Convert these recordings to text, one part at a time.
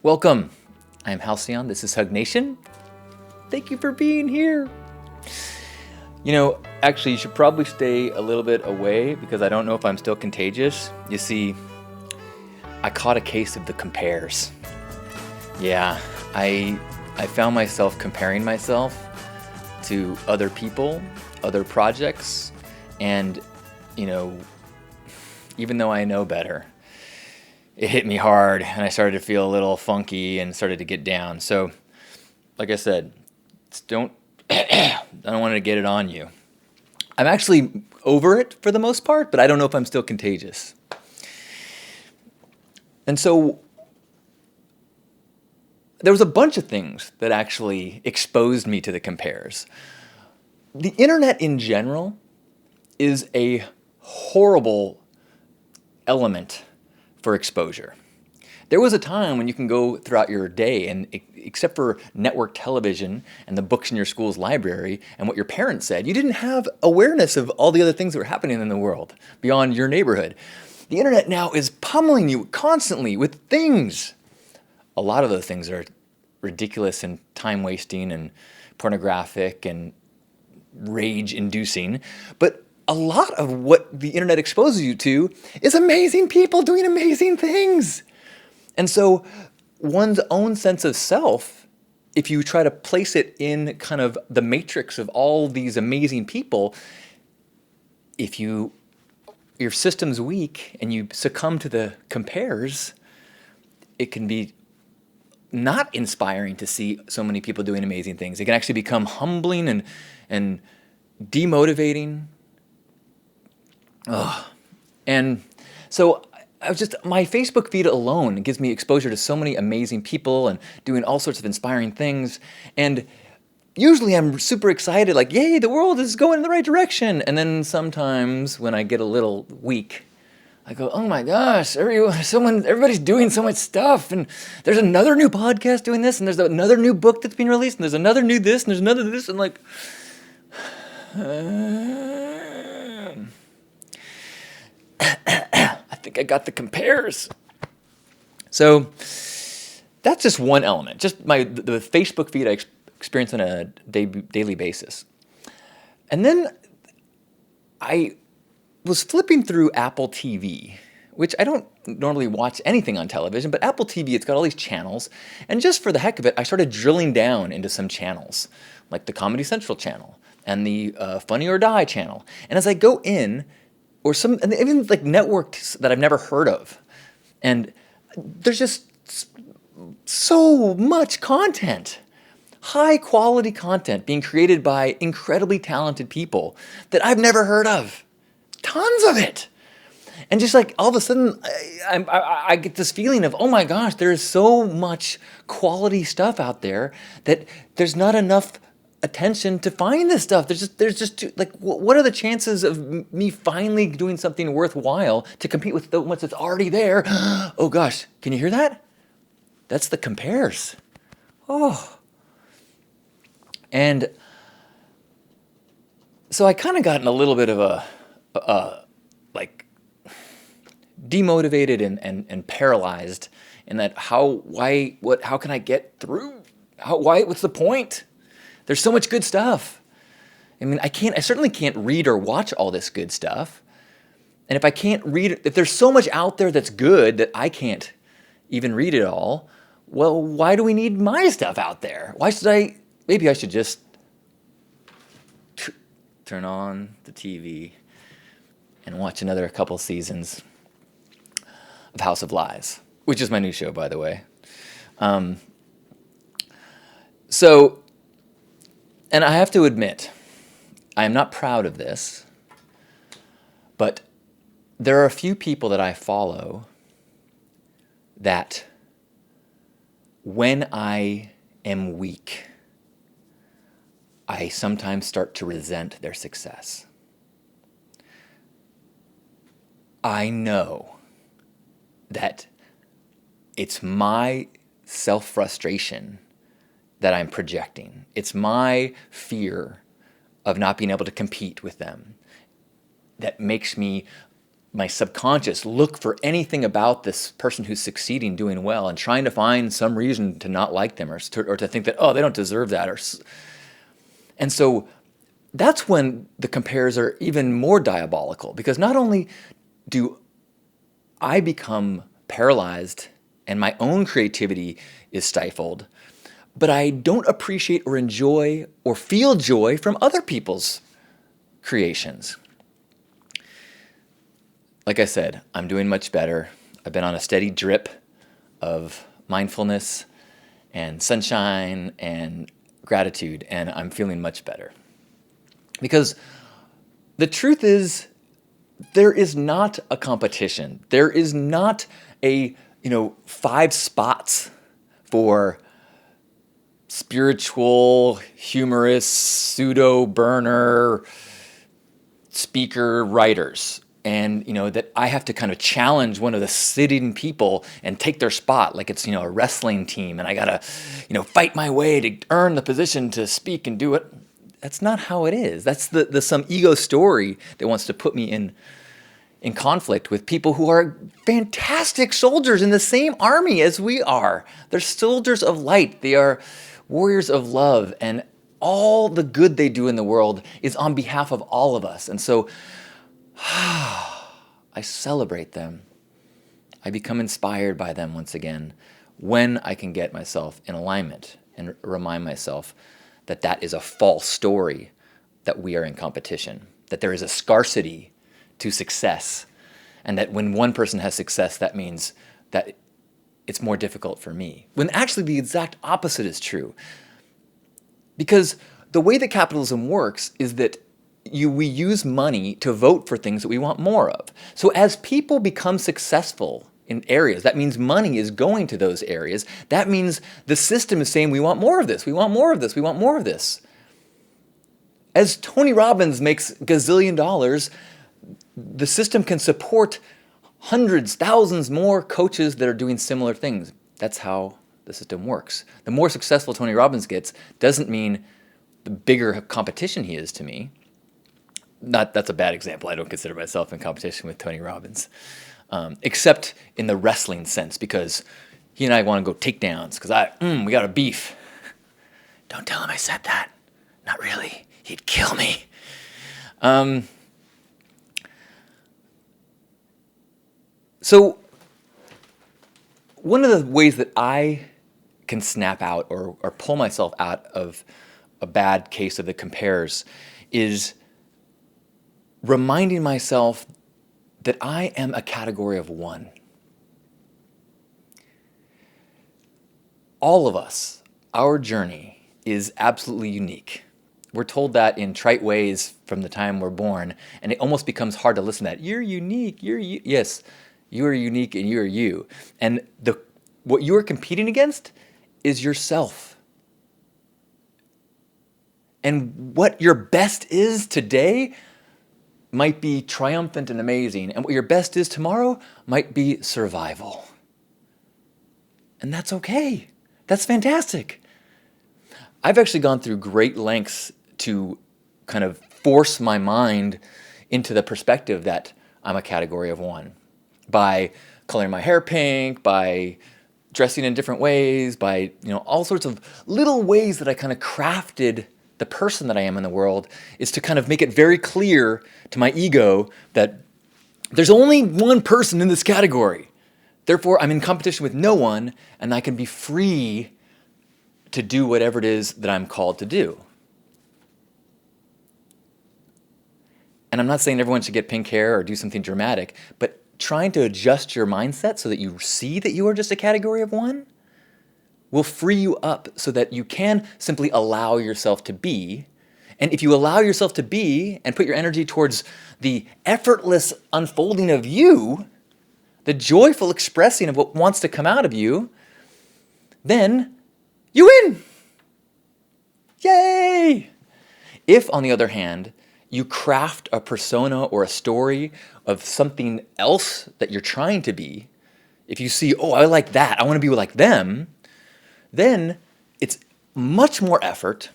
Welcome. I'm Halcyon. This is Hug Nation. Thank you for being here. Actually, you should probably stay a little bit away because I don't know if I'm still contagious. You see, I caught a case of the compares. Yeah, I found myself comparing myself to other people, other projects, and, even though I know better, it hit me hard and I started to feel a little funky and started to get down. So, like I said, I don't want to get it on you. I'm actually over it for the most part, but I don't know if I'm still contagious. And so there was a bunch of things that actually exposed me to the compares. The internet in general is a horrible element for exposure. There was a time when you can go throughout your day and except for network television and the books in your school's library and what your parents said, you didn't have awareness of all the other things that were happening in the world beyond your neighborhood. The internet now is pummeling you constantly with things. A lot of those things are ridiculous and time-wasting and pornographic and rage-inducing, but a lot of what the internet exposes you to is amazing people doing amazing things. And so one's own sense of self, if you try to place it in kind of the matrix of all these amazing people, if your system's weak and you succumb to the compares, it can be not inspiring to see so many people doing amazing things. It can actually become humbling and demotivating. And so my Facebook feed alone gives me exposure to so many amazing people and doing all sorts of inspiring things. And usually I'm super excited, like, yay, the world is going in the right direction. And then sometimes when I get a little weak, I go, oh my gosh, everybody's doing so much stuff. And there's another new podcast doing this, and there's another new book that's being released, and there's another new this, and there's another this, and like... I think I got the compares. So that's just one element, just the Facebook feed I experience on a daily basis. And then I was flipping through Apple TV, which I don't normally watch anything on television, but Apple TV, it's got all these channels. And just for the heck of it, I started drilling down into some channels, like the Comedy Central channel and the Funny or Die channel. And as I go in, and even like networks that I've never heard of. And there's just so much content, high quality content being created by incredibly talented people that I've never heard of. Tons of it. And just like all of a sudden, I get this feeling of, oh my gosh, there is so much quality stuff out there that there's not enough attention to find this stuff. There's just too, like, what are the chances of me finally doing something worthwhile to compete with the ones that's already there? Oh gosh, can you hear that? That's the compares. Oh. And so I kind of got in a little bit of a demotivated and paralyzed in that how can I get through? What's the point? There's so much good stuff. I mean, I certainly can't read or watch all this good stuff. And if there's so much out there that's good that I can't even read it all, well, why do we need my stuff out there? Maybe I should just turn on the TV and watch another couple seasons of House of Lies, which is my new show, by the way. And I have to admit, I am not proud of this, but there are a few people that I follow that when I am weak, I sometimes start to resent their success. I know that it's my self-frustration that I'm projecting. It's my fear of not being able to compete with them that makes me my subconscious look for anything about this person who's succeeding, doing well, and trying to find some reason to not like them, or to think that, oh, they don't deserve that. And so that's when the compares are even more diabolical, because not only do I become paralyzed and my own creativity is stifled, but I don't appreciate or enjoy or feel joy from other people's creations. Like I said, I'm doing much better. I've been on a steady drip of mindfulness and sunshine and gratitude, and I'm feeling much better. Because the truth is, there is not a competition. There is not a, 5 spots for spiritual, humorous, pseudo-burner speaker writers. And, that I have to kind of challenge one of the sitting people and take their spot like it's, a wrestling team. And I got to, fight my way to earn the position to speak and do it. That's not how it is. That's the some ego story that wants to put me in conflict with people who are fantastic soldiers in the same army as we are. They're soldiers of light. They are warriors of love. And all the good they do in the world is on behalf of all of us. And so I celebrate them. I become inspired by them once again when I can get myself in alignment and remind myself that that is a false story, that we are in competition, that there is a scarcity to success, and that when one person has success, that means that it's more difficult for me. When actually the exact opposite is true. Because the way that capitalism works is that we use money to vote for things that we want more of. So as people become successful in areas, that means money is going to those areas. That means the system is saying, we want more of this, we want more of this, we want more of this. As Tony Robbins makes gazillion dollars, the system can support hundreds, thousands more coaches that are doing similar things. That's how the system works. The more successful Tony Robbins gets doesn't mean the bigger competition he is to me. That's a bad example. I don't consider myself in competition with Tony Robbins, except in the wrestling sense, because he and I want to go takedowns, because we got a beef. Don't tell him I said that. Not really. He'd kill me. So one of the ways that I can snap out or pull myself out of a bad case of the compares is reminding myself that I am a category of one. All of us, our journey is absolutely unique. We're told that in trite ways from the time we're born, and it almost becomes hard to listen to that. You're unique, yes, you are unique and you are you. And what you are competing against is yourself. And what your best is today might be triumphant and amazing, and what your best is tomorrow might be survival. And that's okay. That's fantastic. I've actually gone through great lengths to kind of force my mind into the perspective that I'm a category of one, by coloring my hair pink, by dressing in different ways, by all sorts of little ways that I kind of crafted the person that I am in the world, is to kind of make it very clear to my ego that there's only one person in this category. Therefore, I'm in competition with no one, and I can be free to do whatever it is that I'm called to do. And I'm not saying everyone should get pink hair or do something dramatic, but trying to adjust your mindset so that you see that you are just a category of one will free you up so that you can simply allow yourself to be. And if you allow yourself to be and put your energy towards the effortless unfolding of you, the joyful expressing of what wants to come out of you, then you win. Yay! If, on the other hand, you craft a persona or a story of something else that you're trying to be, if you see, oh, I like that, I want to be like them, then it's much more effort.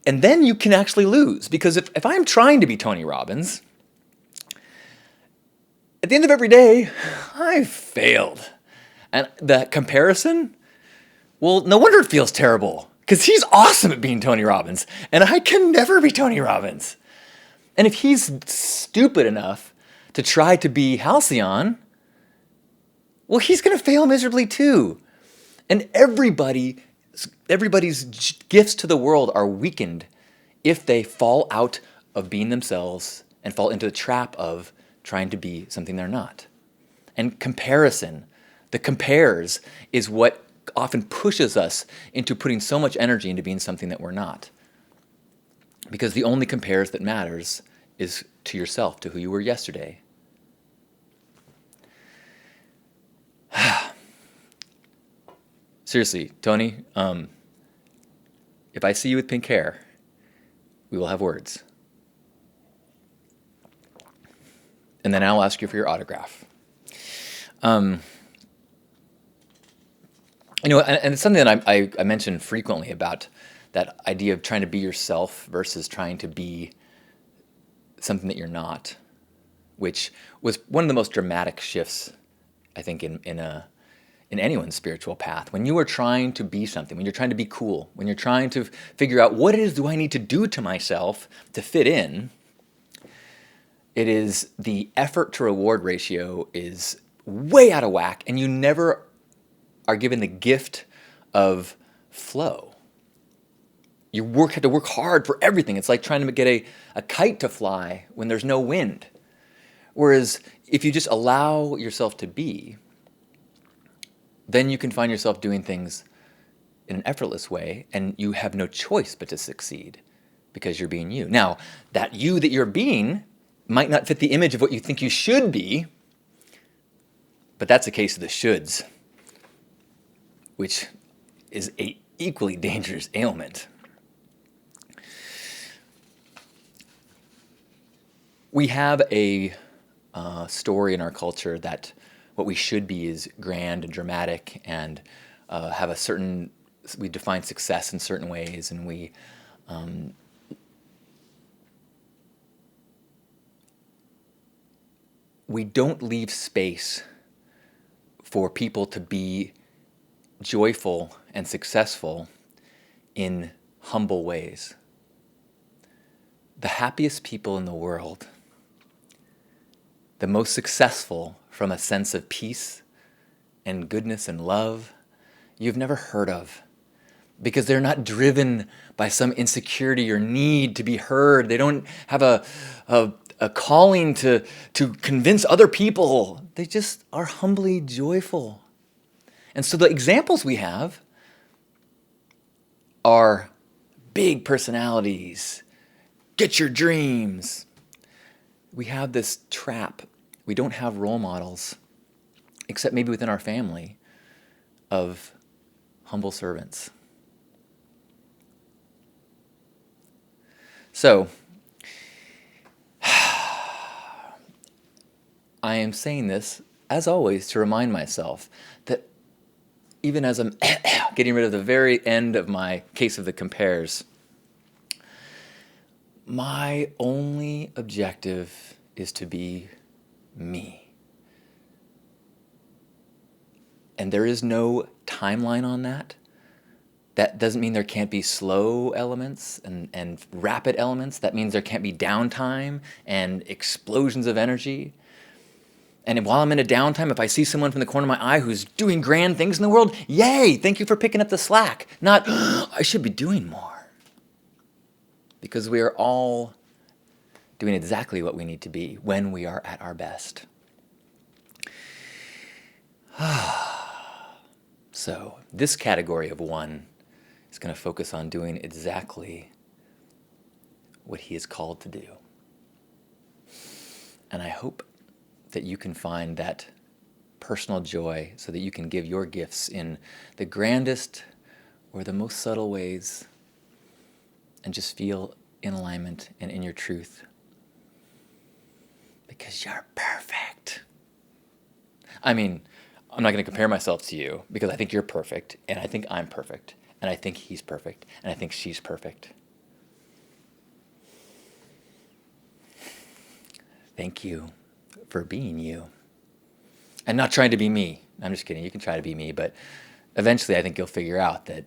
And then you can actually lose. Because if I'm trying to be Tony Robbins, at the end of every day, I failed. And the comparison, well, no wonder it feels terrible because he's awesome at being Tony Robbins and I can never be Tony Robbins. And if he's stupid enough to try to be Halcyon, well, he's going to fail miserably too. And everybody's gifts to the world are weakened if they fall out of being themselves and fall into the trap of trying to be something they're not. And comparison, the compares, is what often pushes us into putting so much energy into being something that we're not. Because the only compares that matters is to yourself, to who you were yesterday. Seriously, Tony, if I see you with pink hair, we will have words. And then I'll ask you for your autograph. And it's something that I mention frequently about that idea of trying to be yourself versus trying to be something that you're not, which was one of the most dramatic shifts, I think, in anyone's spiritual path. When you are trying to be something, when you're trying to be cool, when you're trying to figure out what it is do I need to do to myself to fit in, it is the effort to reward ratio is way out of whack, and you never are given the gift of flow. You have to work hard for everything. It's like trying to get a kite to fly when there's no wind. Whereas if you just allow yourself to be, then you can find yourself doing things in an effortless way, and you have no choice but to succeed because you're being you. Now, that you that you're being might not fit the image of what you think you should be, but that's a case of the shoulds, which is an equally dangerous ailment. We have a story in our culture that what we should be is grand and dramatic and have a certain, we define success in certain ways, and we don't leave space for people to be joyful and successful in humble ways. The happiest people in the world, the most successful from a sense of peace and goodness and love, you've never heard of, because they're not driven by some insecurity or need to be heard. They don't have a calling to convince other people. They just are humbly joyful. And so the examples we have are big personalities, get your dreams. We have this trap. We don't have role models, except maybe within our family, of humble servants. So, I am saying this, as always, to remind myself that even as I'm getting rid of the very end of my case of the compares, my only objective is to be me. And there is no timeline on that. That doesn't mean there can't be slow elements and rapid elements. That means there can't be downtime and explosions of energy. And while I'm in a downtime, if I see someone from the corner of my eye who's doing grand things in the world, yay, thank you for picking up the slack. Not, I should be doing more. Because we are all doing exactly what we need to be when we are at our best. So this category of one is going to focus on doing exactly what he is called to do. And I hope that you can find that personal joy so that you can give your gifts in the grandest or the most subtle ways and just feel in alignment and in your truth. Because you're perfect. I mean, I'm not going to compare myself to you because I think you're perfect, and I think I'm perfect, and I think he's perfect, and I think she's perfect. Thank you for being you. and not trying to be me. I'm just kidding. You can try to be me, but eventually I think you'll figure out that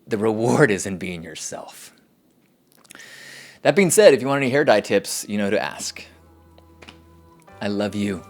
the reward is in being yourself. That being said, if you want any hair dye tips, you know who to ask. I love you.